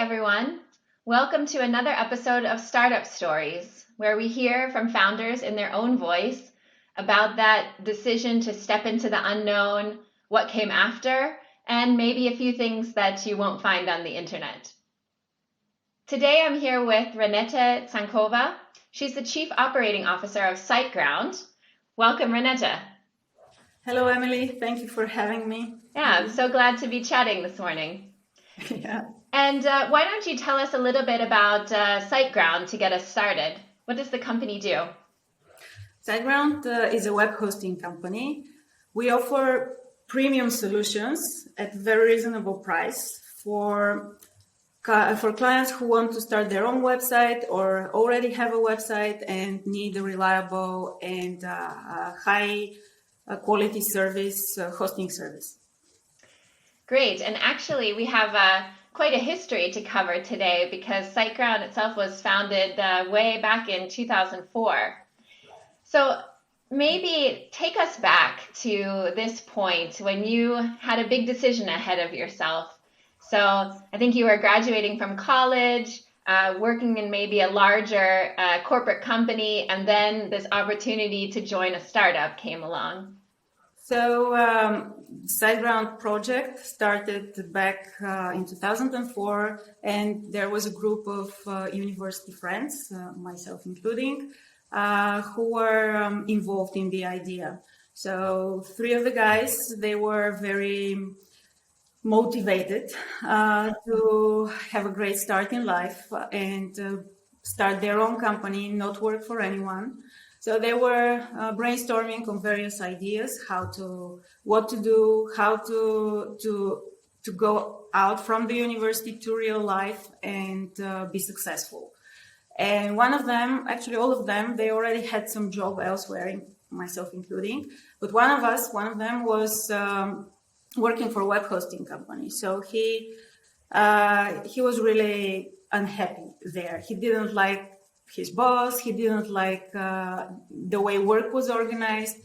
everyone. Welcome to another episode of Startup Stories, where we hear from founders in their own voice about that decision to step into the unknown, what came after, and maybe a few things that you won't find on the internet. Today I'm here with Reneta Tsankova. She's the Chief Operating Officer of Siteground. Welcome, Reneta. Hello, Emily. Thank you for having me. Yeah, I'm so glad to be chatting this morning. Yeah. And why don't you tell us a little bit about Siteground to get us started? What does the company do? Siteground is a web hosting company. We offer premium solutions at very reasonable price for clients who want to start their own website or already have a website and need a reliable and high quality service, hosting service. Great. And actually, we have quite a history to cover today because Siteground itself was founded way back in 2004. So maybe take us back to this point when you had a big decision ahead of yourself. So I think you were graduating from college, working in maybe a larger corporate company, and then this opportunity to join a startup came along. So Siteground project started back in 2004, and there was a group of university friends, myself including, who were involved in the idea. So three of the guys, they were very motivated to have a great start in life and start their own company, not work for anyone. So they were brainstorming on various ideas, what to do, how to go out from the university to real life and be successful. And one of them, actually all of them, they already had some job elsewhere, myself including. But one of them was working for a web hosting company. So he was really unhappy there. He didn't like his boss. He didn't like the way work was organized,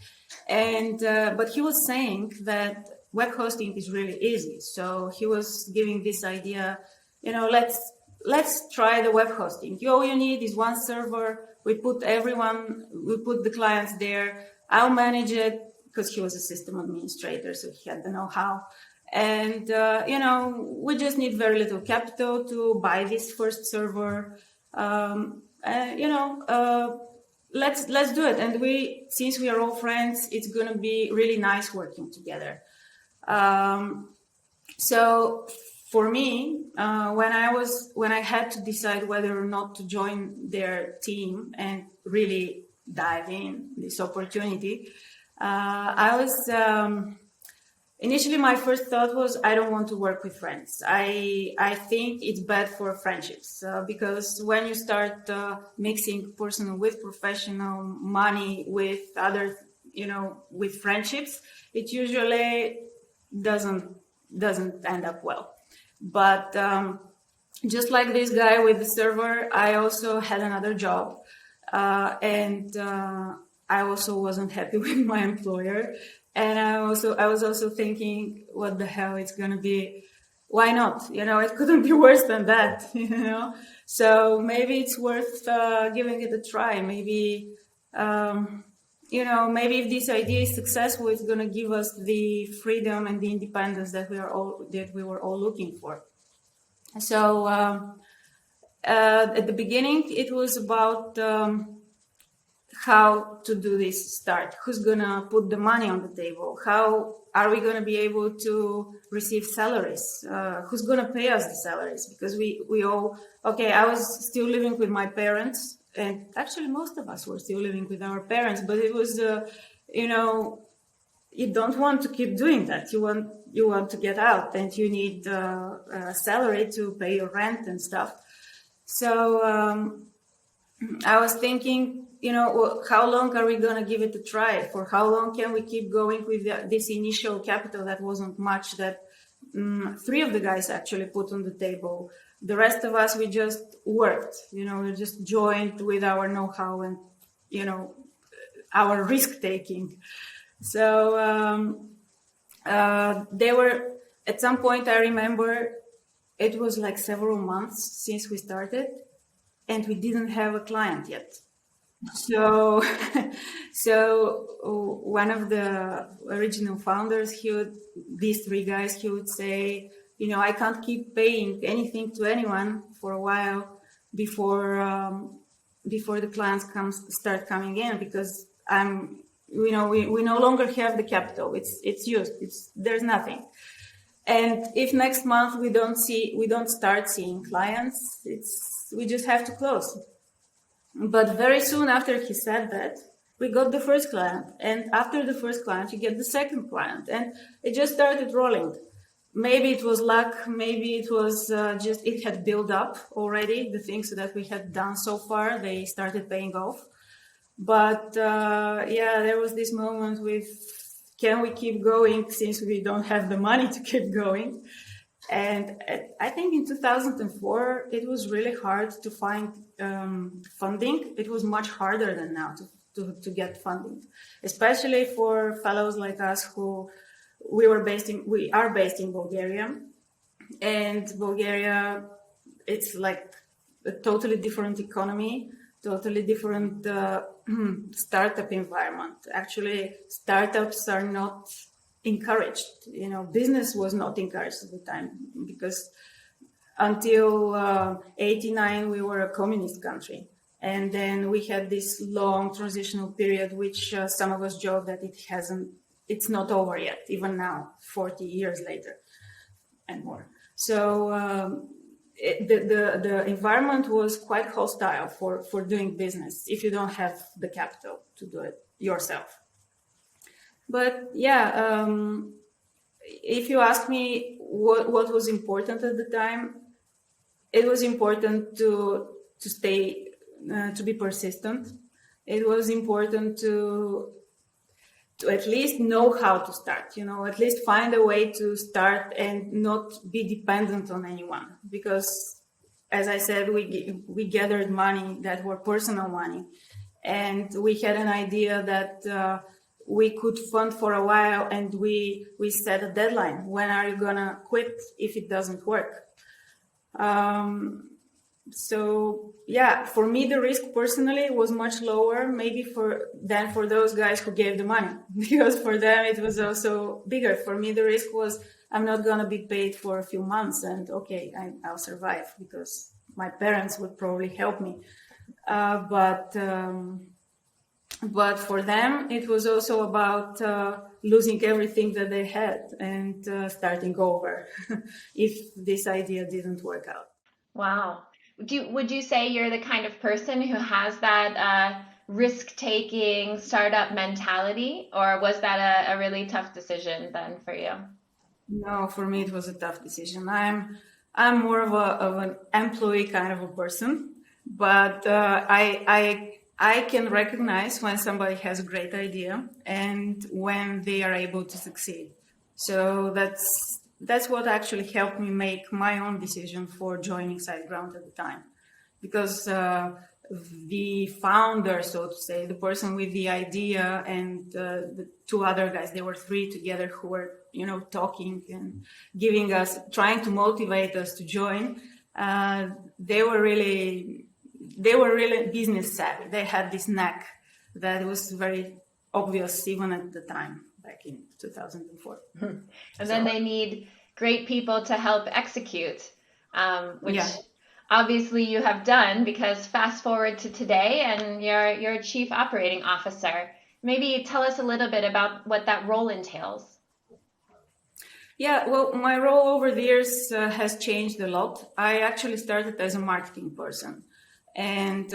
but he was saying that web hosting is really easy. So he was giving this idea, let's try the web hosting. All you need is one server. We put the clients there. I'll manage it because he was a system administrator, so he had the know-how. And we just need very little capital to buy this first server. Let's do it. And since we are all friends, it's going to be really nice working together. So for me, when I had to decide whether or not to join their team and really dive in this opportunity, initially, my first thought was, I don't want to work with friends. I think it's bad for friendships because when you start mixing personal with professional, money with other, with friendships, it usually doesn't end up well. But just like this guy with the server, I also had another job, and I also wasn't happy with my employer. And I was also thinking, what the hell, it's going to be, why not? It couldn't be worse than that, So maybe it's worth giving it a try. Maybe, maybe if this idea is successful, it's going to give us the freedom and the independence that we were all looking for. So at the beginning, it was about how to do this start, who's gonna put the money on the table, how are we gonna be able to receive salaries, who's gonna pay us the salaries, because we all, I was still living with my parents, and actually most of us were still living with our parents, but it was you don't want to keep doing that. You want to get out, and you need a salary to pay your rent and stuff. So I was thinking, how long are we going to give it a try? For how long can we keep going with this initial capital that wasn't much, that three of the guys actually put on the table. The rest of us, we just worked, we just joined with our know-how and, our risk-taking. So they were, at some point, I remember it was like several months since we started, and we didn't have a client yet. So, one of the original founders, these three guys, he would say, I can't keep paying anything to anyone for a while before the clients start coming in, because we no longer have the capital. It's used. There's nothing. And if next month we don't start seeing clients, we just have to close. But very soon after he said that, we got the first client. And after the first client, you get the second client. And it just started rolling. Maybe it was luck. Maybe it was just it had built up already. The things that we had done so far, they started paying off. But there was this moment with, can we keep going since we don't have the money to keep going? And I think in 2004, it was really hard to find funding. It was much harder than now to get funding, especially for fellows like us who we are based in Bulgaria. And Bulgaria, it's like a totally different economy, totally different startup environment. Actually, startups are not encouraged. Business was not encouraged at the time, because until 89 we were a communist country, and then we had this long transitional period, which some of us joke that it's not over yet, even now, 40 years later and more. So the environment was quite hostile for doing business if you don't have the capital to do it yourself. But if you ask me what was important at the time, it was important to stay, to be persistent. It was important to at least know how to start, at least find a way to start and not be dependent on anyone. Because, as I said, we gathered money that were personal money, and we had an idea that we could fund for a while, and we set a deadline. When are you gonna quit if it doesn't work? For me, the risk personally was much lower, maybe than for those guys who gave the money, because for them it was also bigger. For me, the risk was, I'm not gonna be paid for a few months, and okay, I'll survive because my parents would probably help me. But for them, it was also about losing everything that they had and starting over if this idea didn't work out. Wow. Would you say you're the kind of person who has that risk-taking startup mentality, or was that a really tough decision then for you? No, for me it was a tough decision. I'm more of an employee kind of a person, but I can recognize when somebody has a great idea and when they are able to succeed. So that's what actually helped me make my own decision for joining Siteground at the time. Because the founder, so to say, the person with the idea, and the two other guys, they were three together who were, talking and trying to motivate us to join. They were really business savvy. They had this knack that was very obvious even at the time, back in 2004. And then they need great people to help execute, which obviously you have done, because fast forward to today and you're a chief operating officer. Maybe tell us a little bit about what that role entails. Yeah, well, my role over the years has changed a lot. I actually started as a marketing person. And,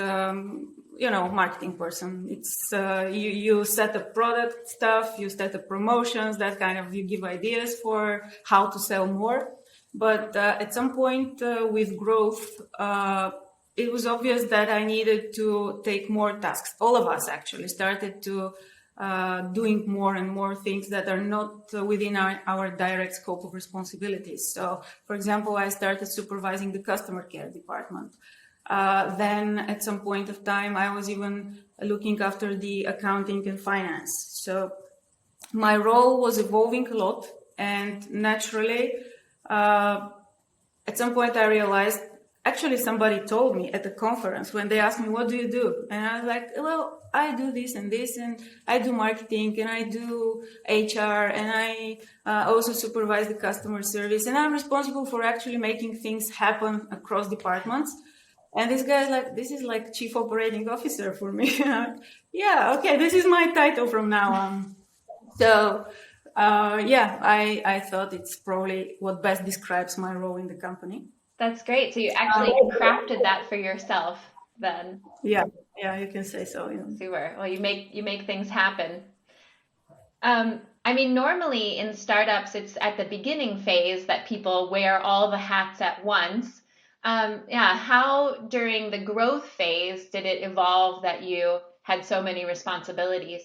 marketing person, it's you set up product stuff, you set up promotions, that kind of, you give ideas for how to sell more. But at some point with growth, it was obvious that I needed to take more tasks. All of us actually started to doing more and more things that are not within our direct scope of responsibilities. So, for example, I started supervising the customer care department. Then at some point of time, I was even looking after the accounting and finance. So my role was evolving a lot, and naturally, at some point I realized, actually somebody told me at the conference when they asked me, what do you do? And I was like, well, I do this, and I do marketing, and I do HR, and I also supervise the customer service, and I'm responsible for actually making things happen across departments. And this guy's like, this is like chief operating officer for me. Yeah, okay, this is my title from now on. So I thought it's probably what best describes my role in the company. That's great. So you actually crafted that for yourself then. Yeah, you can say so. Yeah. Super. Well, you make things happen. I mean, normally in startups, it's at the beginning phase that people wear all the hats at once. How during the growth phase did it evolve that you had so many responsibilities?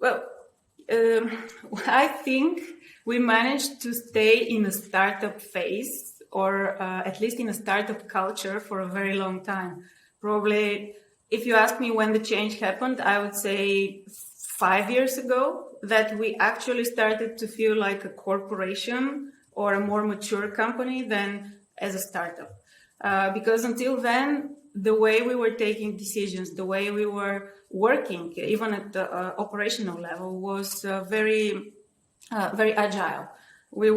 Well, I think we managed to stay in a startup phase, or at least in a startup culture, for a very long time. Probably, if you ask me when the change happened, I would say 5 years ago, that we actually started to feel like a corporation or a more mature company than as a startup. Because until then, the way we were taking decisions, the way we were working, even at the operational level, was very agile. We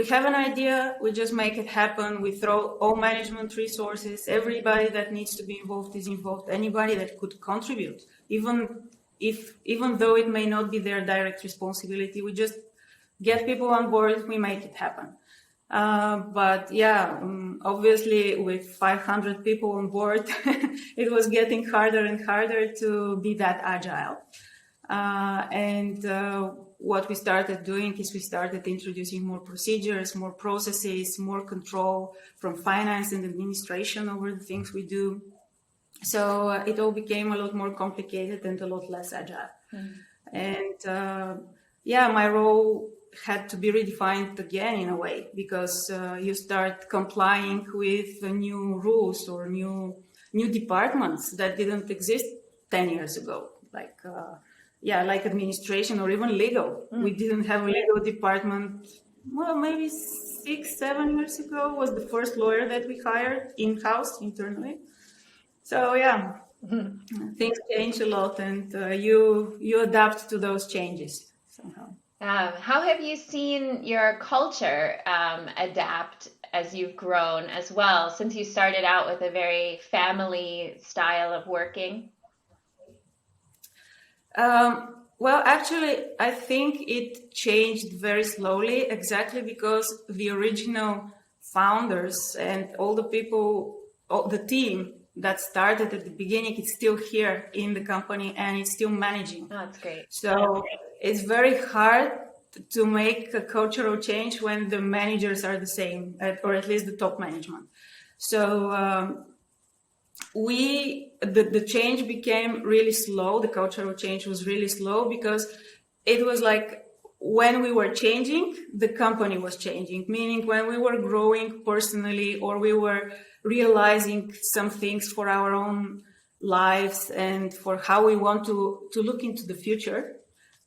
have an idea, we just make it happen. We throw all management resources, everybody that needs to be involved is involved, anybody that could contribute, even though it may not be their direct responsibility, we just get people on board, we make it happen. But obviously with 500 people on board, it was getting harder and harder to be that agile. What we started doing is we started introducing more procedures, more processes, more control from finance and administration over the things we do. So it all became a lot more complicated and a lot less agile. My role had to be redefined again in a way, because you start complying with new rules or new departments that didn't exist 10 years ago, like administration or even legal. We didn't have a legal department. Well, maybe 6-7 years ago was the first lawyer that we hired in-house internally. So things change a lot, and you adapt to those changes somehow. How have you seen your culture adapt as you've grown as well, since you started out with a very family style of working? Well, actually, I think it changed very slowly, exactly because the original founders and all the people, the team that started at the beginning, it's still here in the company and it's still managing. Oh, that's great. So it's very hard to make a cultural change when the managers are the same, or at least the top management. So the change became really slow. The cultural change was really slow because it was like when we were changing, the company was changing, meaning when we were growing personally or we were realizing some things for our own lives and for how we want to look into the future,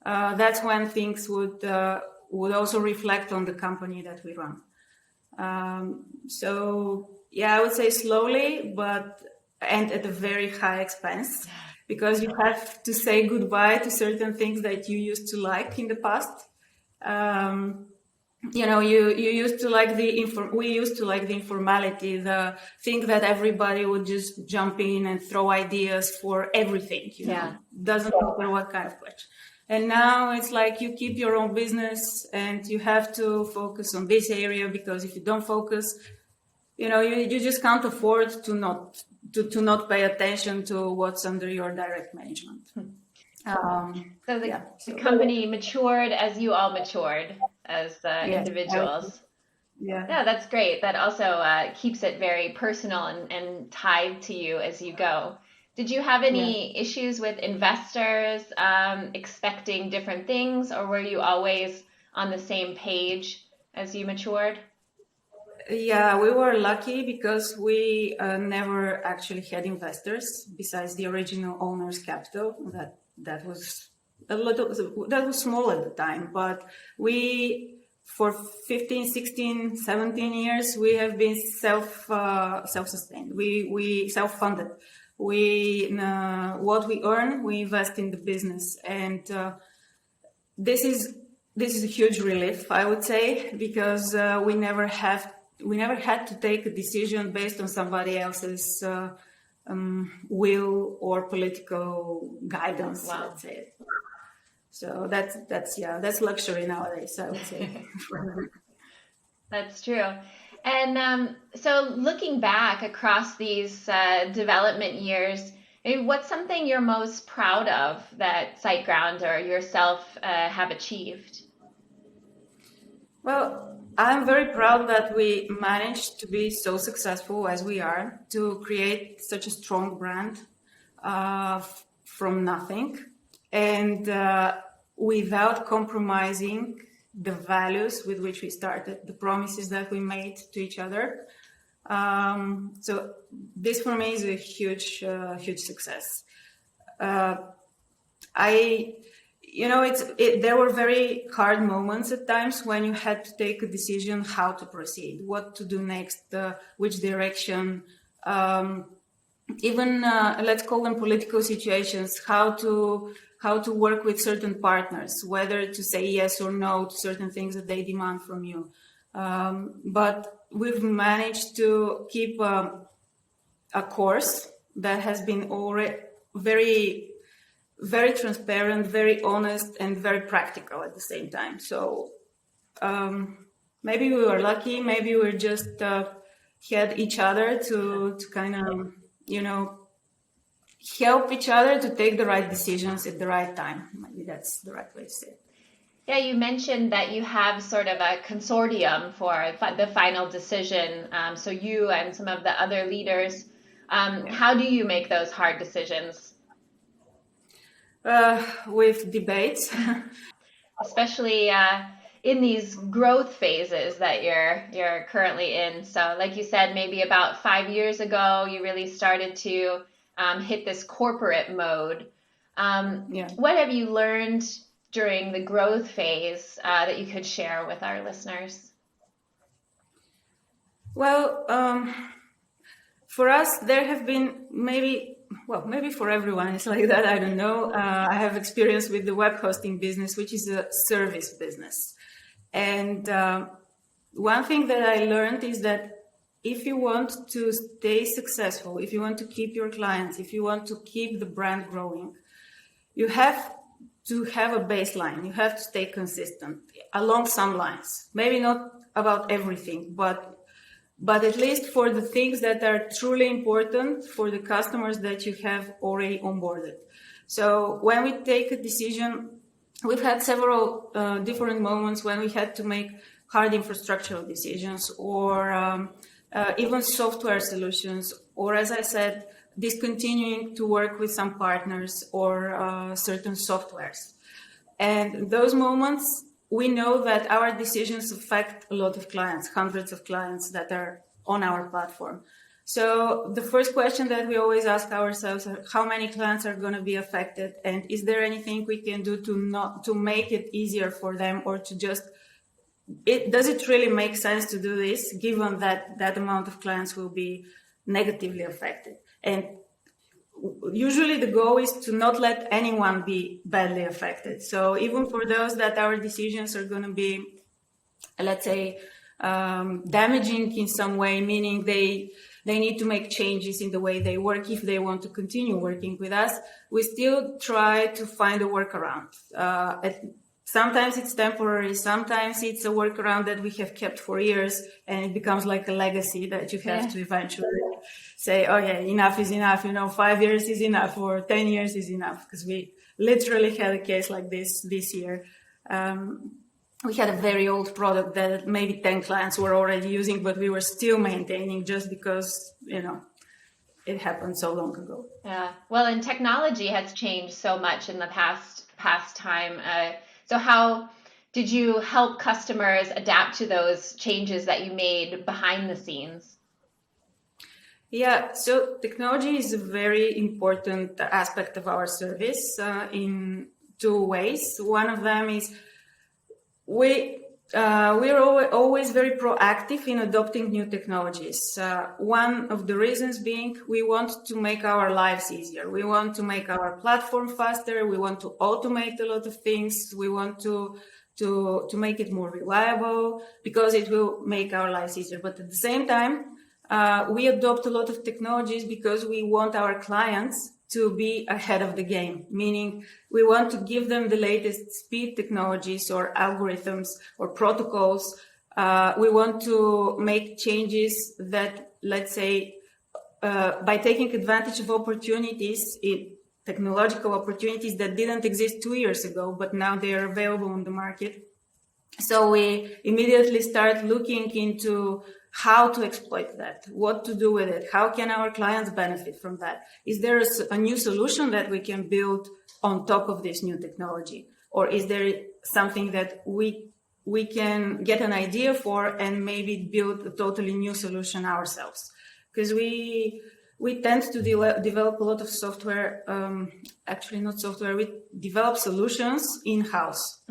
that's when things would also reflect on the company that we run. I would say slowly, and at a very high expense, because you have to say goodbye to certain things that you used to like in the past. You used to like we used to like the informality, the thing that everybody would just jump in and throw ideas for everything. Doesn't matter what kind of question. And now it's like you keep your own business and you have to focus on this area, because if you don't focus, you just can't afford to not pay attention to what's under your direct management. So the company matured as you all matured as individuals. Yeah, that's great. That also keeps it very personal and tied to you as you go. Did you have any issues with investors expecting different things, or were you always on the same page as you matured? Yeah, we were lucky because we never actually had investors besides the original owner's capital. That was small at the time, but we for 15, 16, 17 years, we have been self-sustained. We self-funded. What we earn, we invest in the business. And this is a huge relief, I would say, because we never had to take a decision based on somebody else's will or political guidance. Wow. Let's say. So that's luxury nowadays, I would say. That's true. And so looking back across these development years, what's something you're most proud of that Siteground or yourself have achieved? Well, I'm very proud that we managed to be so successful as we are, to create such a strong brand from nothing, and without compromising the values with which we started, the promises that we made to each other. So this for me is a huge success. There were very hard moments at times when you had to take a decision how to proceed, what to do next, which direction, even let's call them political situations, how to work with certain partners, whether to say yes or no to certain things that they demand from you. But we've managed to keep a course that has been already very, very transparent, very honest, and very practical at the same time. So maybe we were lucky, maybe we just had each other to kind of, help each other to take the right decisions at the right time. Maybe that's the right way to say it. Yeah, you mentioned that you have sort of a consortium for the final decision. So you and some of the other leaders, how do you make those hard decisions? With debates. Especially in these growth phases that you're currently in. So like you said, maybe about 5 years ago, you really started to hit this corporate mode. What have you learned during the growth phase that you could share with our listeners? Well, for us, there have been maybe for everyone it's like that, I don't know. I have experience with the web hosting business, which is a service business. And one thing that I learned is that if you want to stay successful, if you want to keep your clients, if you want to keep the brand growing, you have to have a baseline. You have to stay consistent along some lines. Maybe not about everything, but at least for the things that are truly important for the customers that you have already onboarded. So when we take a decision, we've had several different moments when we had to make hard infrastructural decisions or even software solutions, or as I said, discontinuing to work with some partners or certain softwares. And those moments, we know that our decisions affect a lot of clients, hundreds of clients that are on our platform. So the first question that we always ask ourselves are how many clients are going to be affected, and is there anything we can do to make it easier for them, or to just does it really make sense to do this given that amount of clients will be negatively affected? And usually the goal is to not let anyone be badly affected. So even for those that our decisions are going to be, let's say, damaging in some way, meaning they need to make changes in the way they work if they want to continue working with us, we still try to find a workaround. Sometimes it's temporary, sometimes it's a workaround that we have kept for years, and it becomes like a legacy that you have to eventually say, oh yeah, enough is enough, 5 years is enough, or 10 years is enough, because we literally had a case like this year. We had a very old product that maybe 10 clients were already using, but we were still maintaining just because, it happened so long ago. Yeah, well, and technology has changed so much in the past time. So how did you help customers adapt to those changes that you made behind the scenes? Yeah, so technology is a very important aspect of our service in two ways. One of them is we we're always very proactive in adopting new technologies. One of the reasons being we want to make our lives easier. We want to make our platform faster. We want to automate a lot of things. We want to make it more reliable because it will make our lives easier. But at the same time, we adopt a lot of technologies because we want our clients to be ahead of the game, meaning we want to give them the latest speed technologies or algorithms or protocols. We want to make changes that, let's say, by taking advantage of opportunities, technological opportunities that didn't exist 2 years ago, but now they are available on the market. So we immediately start looking into how to exploit that, what to do with it, how can our clients benefit from that? Is there a new solution that we can build on top of this new technology? Or is there something that we can get an idea for and maybe build a totally new solution ourselves? Because we tend to develop a lot of software, actually not software, we develop solutions in-house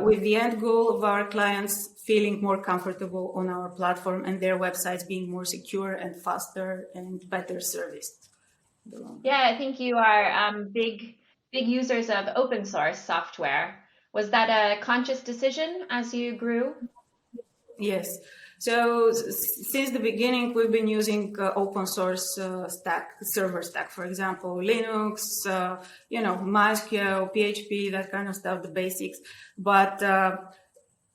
with the end goal of our clients feeling more comfortable on our platform and their websites being more secure and faster and better serviced. Yeah, I think you are big users of open source software. Was that a conscious decision as you grew? Yes. So since the beginning, we've been using open source server stack, for example, Linux, MySQL, PHP, that kind of stuff, the basics. But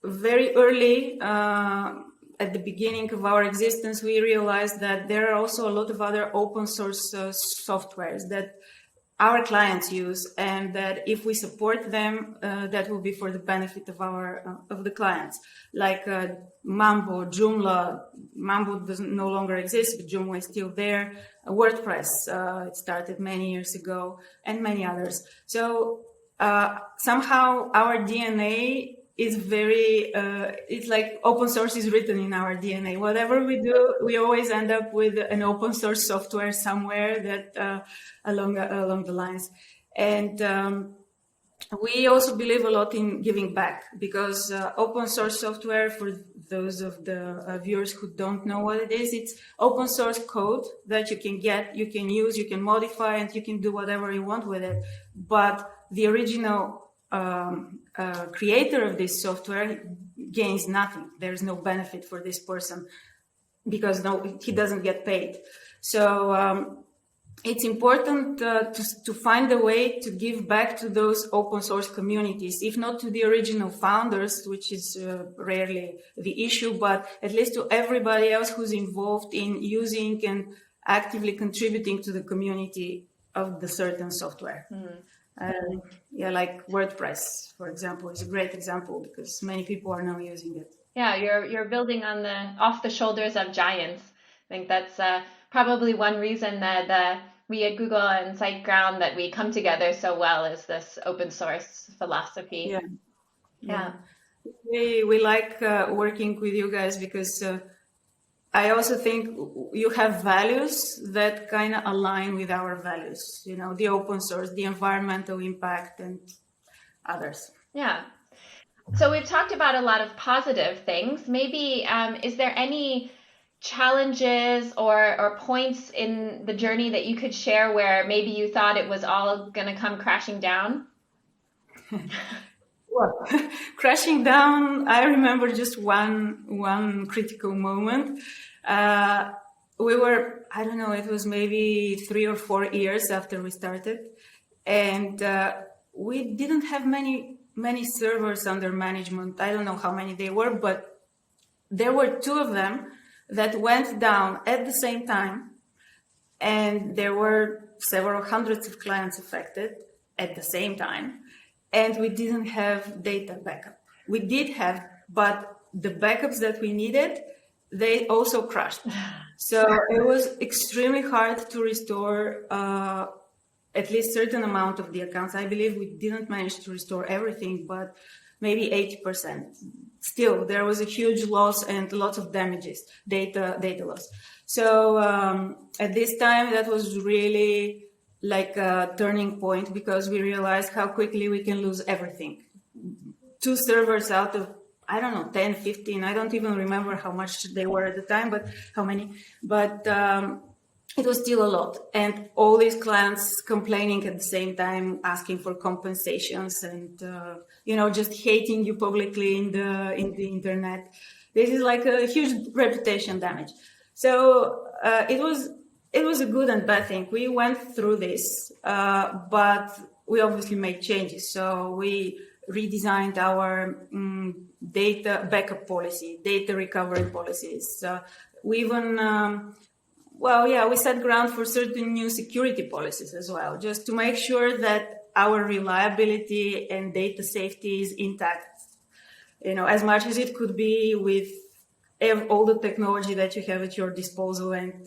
very early at the beginning of our existence, we realized that there are also a lot of other open source softwares that our clients use, and that if we support them, that will be for the benefit of the clients. Like Mambo, Joomla. Mambo no longer exists, but Joomla is still there. WordPress, it started many years ago, and many others. So somehow our DNA is very, it's like open source is written in our DNA. Whatever we do, we always end up with an open source software somewhere that along the lines. And we also believe a lot in giving back, because open source software, for those of the viewers who don't know what it is, it's open source code that you can get, you can use, you can modify, and you can do whatever you want with it. But the original creator of this software gains nothing. There's no benefit for this person because he doesn't get paid. So it's important to find a way to give back to those open source communities, if not to the original founders, which is rarely the issue, but at least to everybody else who's involved in using and actively contributing to the community of the certain software. Like WordPress, for example, is a great example because many people are now using it. Yeah, you're building off the shoulders of giants. I think that's probably one reason that we at Google and Siteground, that we come together so well, is this open source philosophy. Yeah. We like working with you guys because I also think you have values that kind of align with our values, the open source, the environmental impact, and others. Yeah. So we've talked about a lot of positive things. Maybe is there any challenges or points in the journey that you could share where maybe you thought it was all going to come crashing down? Well, crashing down, I remember just one critical moment. We were, I don't know, it was maybe 3 or 4 years after we started, and we didn't have many servers under management. I don't know how many they were, but there were 2 of them that went down at the same time, and there were several hundreds of clients affected at the same time, and we didn't have data backup. We did have, but the backups that we needed, they also crashed. So it was extremely hard to restore at least certain amount of the accounts. I believe we didn't manage to restore everything, but maybe 80%. Still, there was a huge loss and lots of damages, data loss. So at this time, that was really like a turning point, because we realized how quickly we can lose everything. 2 servers out of I don't know, 10, 15. I don't even remember how much they were at the time, but how many. But it was still a lot. And all these clients complaining at the same time, asking for compensations and, just hating you publicly in the internet. This is like a huge reputation damage. So it was a good and bad thing. We went through this, but we obviously made changes. So we redesigned our data backup policy, data recovery policies. We even, we set ground for certain new security policies as well, just to make sure that our reliability and data safety is intact, as much as it could be with all the technology that you have at your disposal and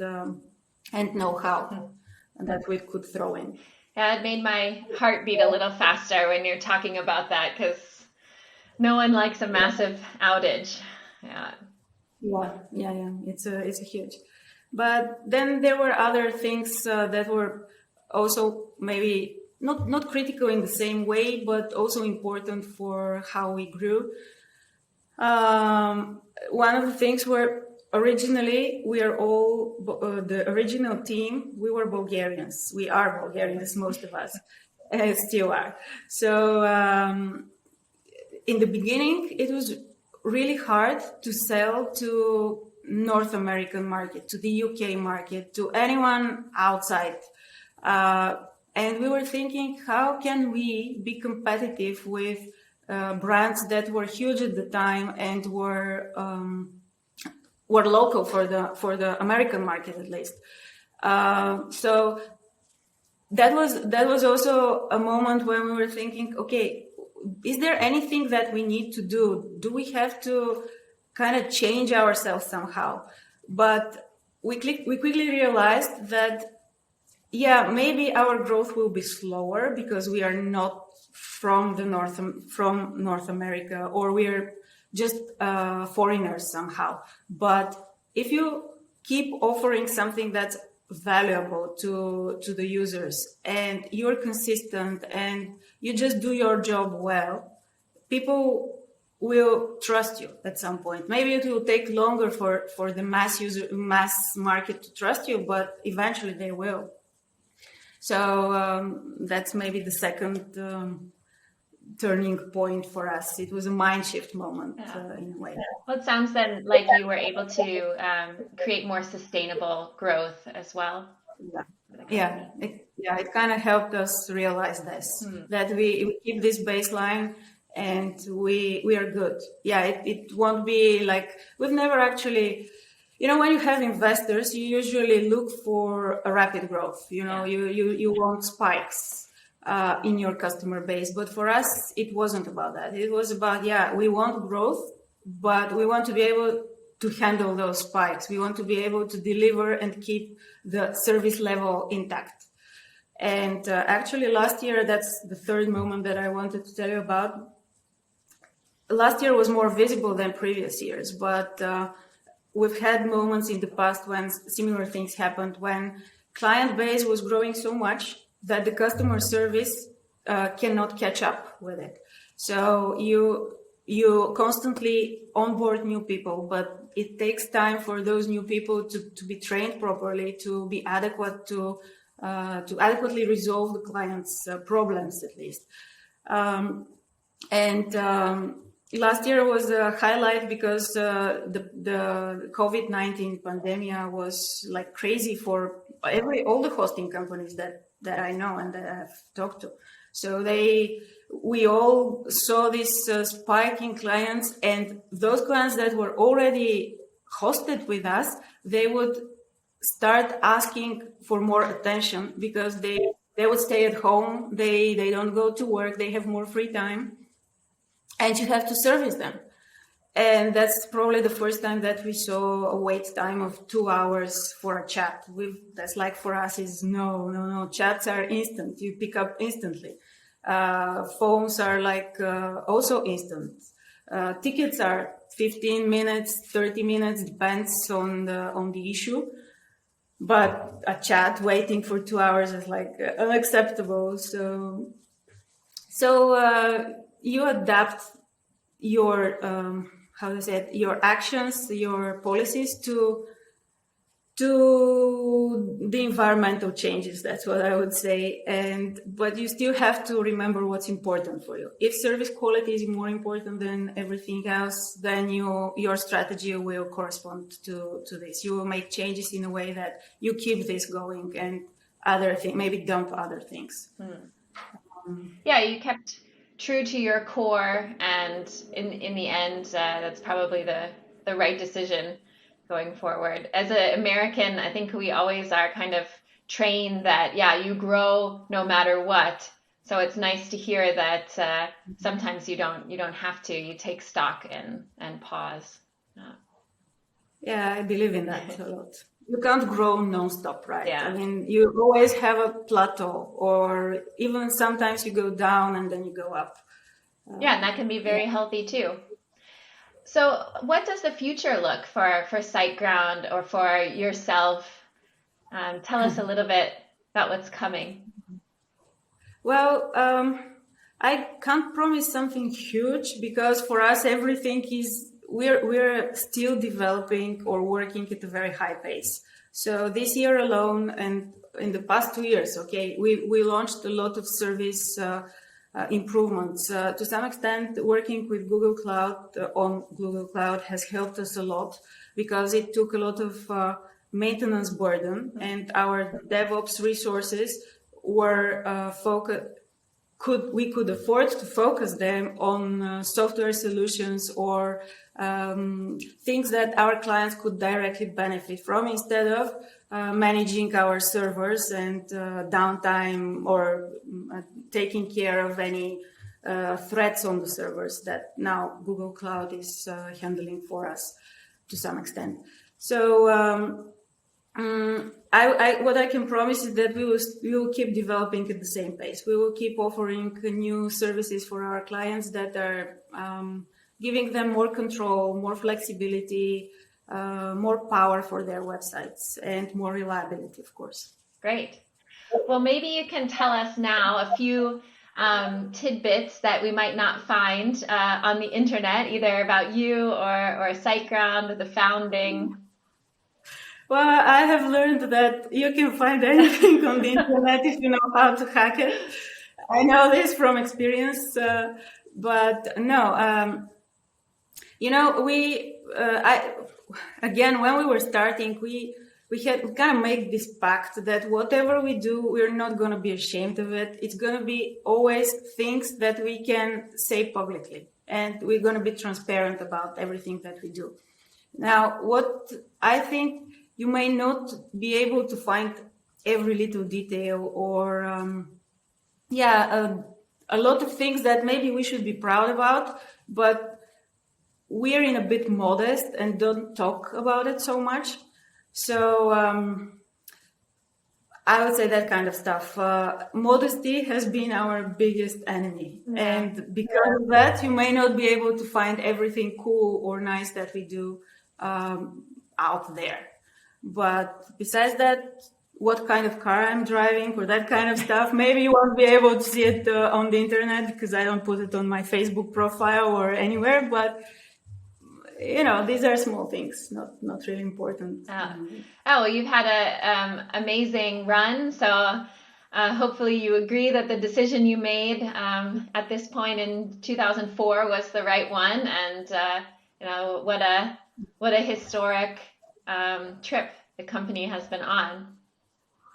know-how that we could throw in. Yeah, it made my heart beat a little faster when you're talking about that, because no one likes a massive outage. Yeah. It's a huge. But then there were other things that were also maybe not critical in the same way, but also important for how we grew. One of the things were originally we are all the original team. We were Bulgarians. We are Bulgarians, most of us, still are. So in the beginning, it was really hard to sell to North American market, to the UK market, to anyone outside. And we were thinking, how can we be competitive with brands that were huge at the time and were local for the American market, at least. So that was also a moment when we were thinking, okay, is there anything that we need to do? Do we have to kind of change ourselves somehow? But we quickly realized that, maybe our growth will be slower because we are not from North America, or we're just foreigners somehow. But if you keep offering something that's valuable to the users, and you're consistent and you just do your job well, people will trust you at some point. Maybe it will take longer for the mass market to trust you, but eventually they will. So that's maybe the second turning point for us. It was a mind shift moment in a way. Well, it sounds then like you were able to create more sustainable growth as well. It kind of helped us realize this, that we keep this baseline and we are good. It won't be like, we've never actually, when you have investors, you usually look for a rapid growth. You want spikes in your customer base. But for us, it wasn't about that. It was about, we want growth, but we want to be able to handle those spikes. We want to be able to deliver and keep the service level intact. And actually last year, that's the third moment that I wanted to tell you about. Last year was more visible than previous years, but we've had moments in the past when similar things happened, when client base was growing so much that the customer service cannot catch up with it. So you constantly onboard new people, but it takes time for those new people to be trained properly, to be adequate, to adequately resolve the client's problems, at least. Last year was a highlight because the COVID-19 pandemic was like crazy for all the hosting companies that I know and that I've talked to. So we all saw this spike in clients, and those clients that were already hosted with us, they would start asking for more attention because they would stay at home, they don't go to work, they have more free time, and you have to service them. And that's probably the first time that we saw a wait time of 2 hours for a chat. That's like, for us is no. Chats are instant. You pick up instantly. Phones are like also instant. Tickets are 15 minutes, 30 minutes, depends on the issue. But a chat waiting for 2 hours is like unacceptable. So you adapt your how to say it, your actions, your policies to the environmental changes. That's what I would say. But you still have to remember what's important for you. If service quality is more important than everything else, then your strategy will correspond to this. You will make changes in a way that you keep this going, and other things, maybe dump other things. Yeah, you kept true to your core, and in the end, that's probably the right decision going forward. As an American, I think we always are kind of trained that, yeah, you grow no matter what. So it's nice to hear that sometimes you don't have to. You take stock and pause. Yeah, I believe in that a lot. You can't grow nonstop, right? Yeah. I mean, you always have a plateau, or even sometimes you go down and then you go up. Yeah, and that can be very healthy too. So what does the future look for Siteground or for yourself? Tell us a little bit about what's coming. Well, I can't promise something huge, because for us, everything is, we're still developing or working at a very high pace. So this year alone, and in the past 2 years, okay, we launched a lot of service improvements. To some extent, working with Google Cloud on Google Cloud has helped us a lot, because it took a lot of maintenance burden, and our DevOps resources were we could afford to focus them on software solutions or things that our clients could directly benefit from, instead of managing our servers and downtime, or taking care of any threats on the servers that now Google Cloud is handling for us to some extent. So what I can promise is that we will keep developing at the same pace. We will keep offering new services for our clients that are giving them more control, more flexibility, more power for their websites, and more reliability, of course. Great. Well, maybe you can tell us now a few tidbits that we might not find on the internet, either about you or Siteground, the founding. Well, I have learned that you can find anything on the internet if you know how to hack it. I know this from experience, but no. Again, when we were starting, we kind of made this pact that whatever we do, we're not going to be ashamed of it. It's going to be always things that we can say publicly, and we're going to be transparent about everything that we do. Now, what I think, you may not be able to find every little detail, or a lot of things that maybe we should be proud about, but we're in a bit modest and don't talk about it so much. So I would say that kind of stuff. Modesty has been our biggest enemy. Yeah. And because of that, you may not be able to find everything cool or nice that we do out there. But besides that, what kind of car I'm driving or that kind of stuff, maybe you won't be able to see it on the internet, because I don't put it on my Facebook profile or anywhere. But these are small things, not really important. Well, you've had a amazing run. So hopefully you agree that the decision you made at this point in 2004 was the right one. And what a historic trip the company has been on.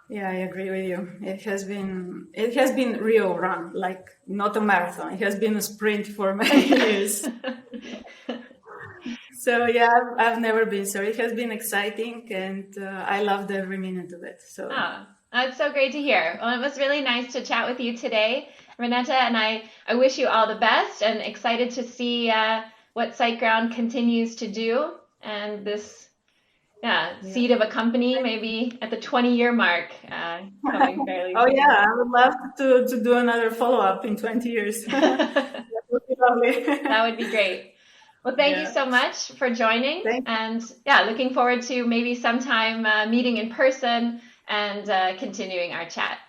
Yeah, I agree with you. It has been a real run, like not a marathon. It has been a sprint for many years. So yeah, I've never been. So it has been exciting, and I loved every minute of it. So that's so great to hear. Well, it was really nice to chat with you today, Reneta, and I wish you all the best, and excited to see what Siteground continues to do, and this seed of a company, maybe at the 20-year mark, coming fairly soon. Oh yeah, I would love to do another follow-up in 20 years. That would be lovely. That would be great. Well, thank you so much for joining. And looking forward to maybe sometime meeting in person and continuing our chat.